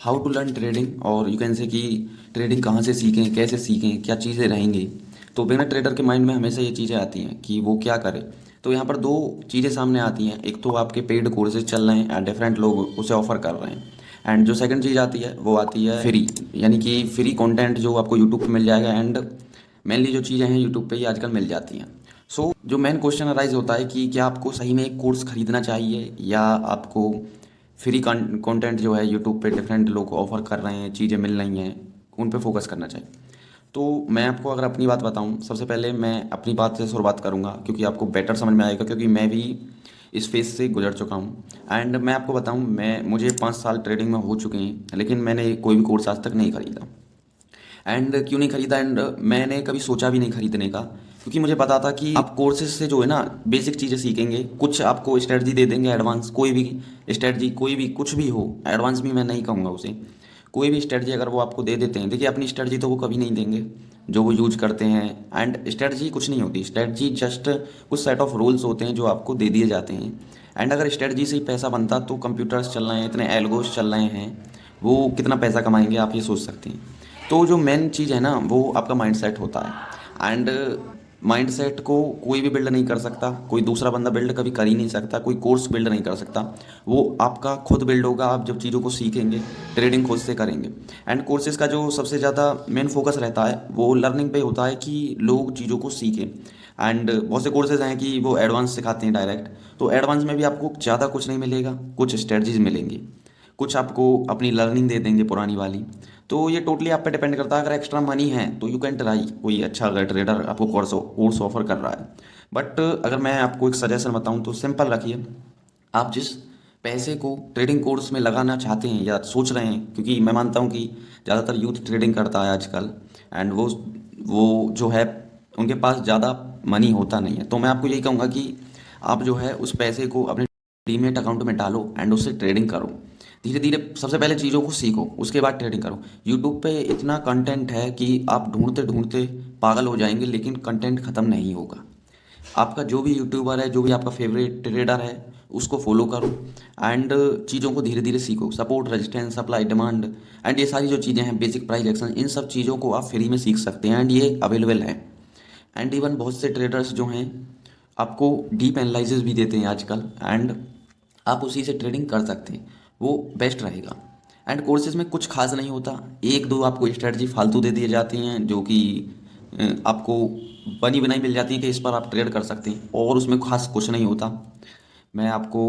How to learn trading, और you can say कि trading कहाँ से सीखें, कैसे सीखें, क्या चीज़ें रहेंगी। तो बिगिनर ट्रेडर के माइंड में हमेशा ये चीज़ें आती हैं कि वो क्या करे। तो यहाँ पर दो चीज़ें सामने आती हैं, एक तो आपके पेड कोर्सेज चल रहे हैं एंड डिफरेंट लोग उसे ऑफर कर रहे हैं। एंड जो सेकंड चीज़ आती है वो आती है फ्री, यानी कि फ्री कंटेंट जो आपको यूट्यूब पे मिल जाएगा। एंड मेनली जो चीज़ें हैं यूट्यूब पे ही आजकल मिल जाती हैं। सो जो मेन क्वेश्चन अराइज होता है कि क्या आपको सही में एक कोर्स खरीदना चाहिए या आपको फ्री कंटेंट जो है यूट्यूब पे डिफरेंट लोग ऑफर कर रहे हैं, चीज़ें मिल रही हैं, उन पे फोकस करना चाहिए। तो मैं आपको अगर अपनी बात बताऊं, सबसे पहले मैं अपनी बात से शुरुआत करूंगा क्योंकि आपको बेटर समझ में आएगा, क्योंकि मैं भी इस फेज से गुजर चुका हूं। एंड मैं आपको बताऊं, मैं मुझे 5 साल ट्रेडिंग में हो चुके हैं, लेकिन मैंने कोई भी कोर्स आज तक नहीं खरीदा। एंड क्यों नहीं खरीदा, एंड मैंने कभी सोचा भी नहीं खरीदने का, क्योंकि मुझे पता था कि आप कोर्सेज से जो है ना बेसिक चीज़ें सीखेंगे, कुछ आपको स्ट्रेटजी दे देंगे एडवांस, कोई भी स्ट्रेटजी, कोई भी कुछ भी हो, एडवांस भी मैं नहीं कहूँगा उसे, कोई भी स्ट्रेटजी अगर वो आपको दे देते हैं, देखिए अपनी स्ट्रेटजी तो वो कभी नहीं देंगे जो वो यूज करते हैं। एंड स्ट्रेटजी कुछ नहीं होती, स्ट्रेटजी जस्ट कुछ सेट ऑफ रूल्स होते हैं जो आपको दे दिए जाते हैं। एंड अगर स्ट्रेटजी से ही पैसा बनता तो कंप्यूटर्स चल रहे हैं, इतने एल्गोस चल रहे हैं, वो कितना पैसा कमाएंगे आप ये सोच सकते हैं। तो जो मेन चीज़ है ना वो आपका माइंडसेट होता है। एंड माइंडसेट को कोई भी बिल्ड नहीं कर सकता, कोई दूसरा बंदा बिल्ड कभी कर ही नहीं सकता, कोई कोर्स बिल्ड नहीं कर सकता। वो आपका खुद बिल्ड होगा, आप जब चीज़ों को सीखेंगे, ट्रेडिंग खुद से करेंगे। एंड कोर्सेज का जो सबसे ज़्यादा मेन फोकस रहता है वो लर्निंग पे होता है कि लोग चीज़ों को सीखें। एंड बहुत से कोर्सेज हैं कि वो एडवांस सिखाते हैं डायरेक्ट, तो एडवांस में भी आपको ज़्यादा कुछ नहीं मिलेगा, कुछ स्ट्रेटजीज मिलेंगी, कुछ आपको अपनी लर्निंग दे देंगे पुरानी वाली। तो ये टोटली आप पे डिपेंड करता है, अगर एक्स्ट्रा मनी है तो यू कैन ट्राई, कोई अच्छा अगर ट्रेडर आपको कोर्स ऑफर कर रहा है। बट अगर मैं आपको एक सजेशन बताऊं तो सिंपल रखिए, आप जिस पैसे को ट्रेडिंग कोर्स में लगाना चाहते हैं या सोच रहे हैं, क्योंकि मैं मानता हूं कि ज़्यादातर यूथ ट्रेडिंग करता है आजकल, एंड वो जो है उनके पास ज़्यादा मनी होता नहीं है। तो मैं आपको यही कहूँगा कि आप जो है उस पैसे को अपने डीमेट अकाउंट में डालो एंड उससे ट्रेडिंग करो। धीरे धीरे सबसे पहले चीज़ों को सीखो, उसके बाद ट्रेडिंग करो। यूट्यूब पे इतना कंटेंट है कि आप ढूंढते ढूंढते पागल हो जाएंगे, लेकिन कंटेंट ख़त्म नहीं होगा। आपका जो भी यूट्यूबर है, जो भी आपका फेवरेट ट्रेडर है, उसको फॉलो करो एंड चीज़ों को धीरे धीरे सीखो। Support, resistance, supply, demand and ये सारी जो चीज़ें हैं, बेसिक प्राइस एक्शन, इन सब चीज़ों को आप फ्री में सीख सकते हैं एंड ये अवेलेबल है। एंड इवन बहुत से ट्रेडर्स जो हैं आपको डीप एनालिसिस भी देते हैं आजकल, एंड आप उसी से ट्रेडिंग कर सकते हैं, वो बेस्ट रहेगा। एंड कोर्सेज में कुछ खास नहीं होता, एक दो आपको स्ट्रेटजी फालतू दे दिए जाती हैं जो कि आपको बनी बनाई मिल जाती है कि इस पर आप ट्रेड कर सकते हैं, और उसमें खास कुछ नहीं होता। मैं आपको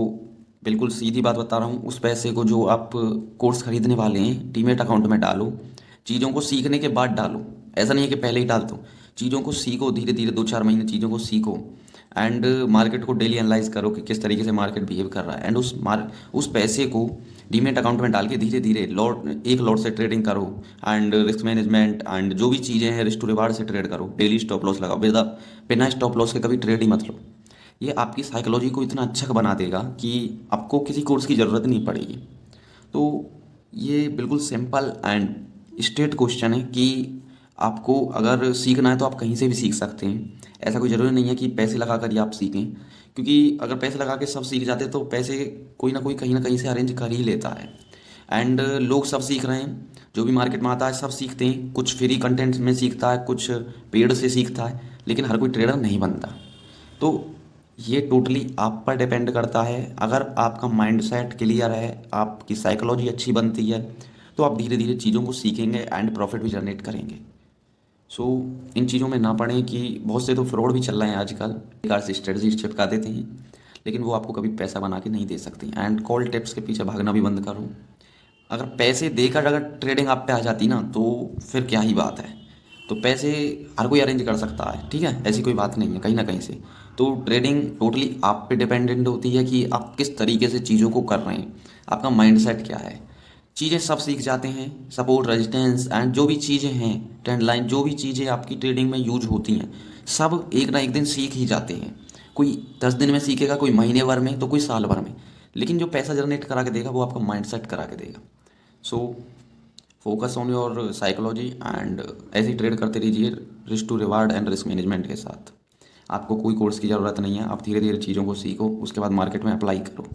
बिल्कुल सीधी बात बता रहा हूँ, उस पैसे को जो आप कोर्स खरीदने वाले हैं डीमेट अकाउंट में डालो, चीज़ों को सीखने के बाद डालो। ऐसा नहीं है कि पहले ही डाल दो, चीज़ों को सीखो धीरे धीरे, 2-4 महीने चीज़ों को सीखो। एंड मार्केट को डेली एनालाइज करो कि किस तरीके से मार्केट बिहेव कर रहा है, एंड उस पैसे को डीमेट अकाउंट में डाल के धीरे धीरे एक लॉट से ट्रेडिंग करो। एंड रिस्क मैनेजमेंट एंड जो भी चीज़ें हैं रिस्क टू रिवार्ड से ट्रेड करो, डेली स्टॉप लॉस लगाओ, बिना स्टॉप लॉस के कभी ट्रेड ही मत लो। ये आपकी साइकोलॉजी को इतना अच्छा बना देगा कि आपको किसी कोर्स की ज़रूरत नहीं पड़ेगी। तो ये बिल्कुल सिंपल एंड स्ट्रेट क्वेश्चन है कि आपको अगर सीखना है तो आप कहीं से भी सीख सकते हैं। ऐसा कोई ज़रूरी नहीं है कि पैसे लगा कर ही आप सीखें, क्योंकि अगर पैसे लगा के सब सीख जाते तो पैसे कोई ना कोई कहीं ना कहीं से अरेंज कर ही लेता है। एंड लोग सब सीख रहे हैं, जो भी मार्केट में आता है सब सीखते हैं, कुछ फ्री कंटेंट में सीखता है, कुछ पेड से सीखता है, लेकिन हर कोई ट्रेडर नहीं बनता। तो ये टोटली आप पर डिपेंड करता है। अगर आपका माइंडसेट क्लियर है, आपकी साइकोलॉजी अच्छी बनती है, तो आप धीरे धीरे चीज़ों को सीखेंगे एंड प्रॉफिट भी जनरेट करेंगे। सो इन चीज़ों में ना पड़ें कि बहुत से तो फ्रॉड भी चल रहे हैं आजकल, बेकार से स्ट्रेटजी चिपका देते हैं, लेकिन वो आपको कभी पैसा बना के नहीं दे सकते। एंड कॉल टिप्स के पीछे भागना भी बंद करो। अगर पैसे देकर अगर ट्रेडिंग आप पे आ जाती ना तो फिर क्या ही बात है। तो पैसे हर कोई अरेंज कर सकता है, ठीक है, ऐसी कोई बात नहीं है कहीं ना कहीं से। तो ट्रेडिंग टोटली आप पे डिपेंडेंट होती है कि आप किस तरीके से चीज़ों को कर रहे हैं, आपका माइंडसेट क्या है। चीज़ें सब सीख जाते हैं, सपोर्ट, रेजिस्टेंस एंड जो भी चीज़ें हैं, ट्रेंड लाइन, जो भी चीज़ें आपकी ट्रेडिंग में यूज होती हैं, सब एक ना एक दिन सीख ही जाते हैं। कोई 10 दिन में सीखेगा, कोई महीने भर में, तो कोई साल भर में, लेकिन जो पैसा जनरेट करा के देगा वो आपका माइंडसेट करा के देगा। So focus on your psychology and ऐसे ही ट्रेड करते रहिए, risk to reward and risk management के साथ। आपको कोई कोर्स की ज़रूरत नहीं है, आप धीरे धीरे चीज़ों को सीखो, उसके बाद मार्केट में अप्लाई करो।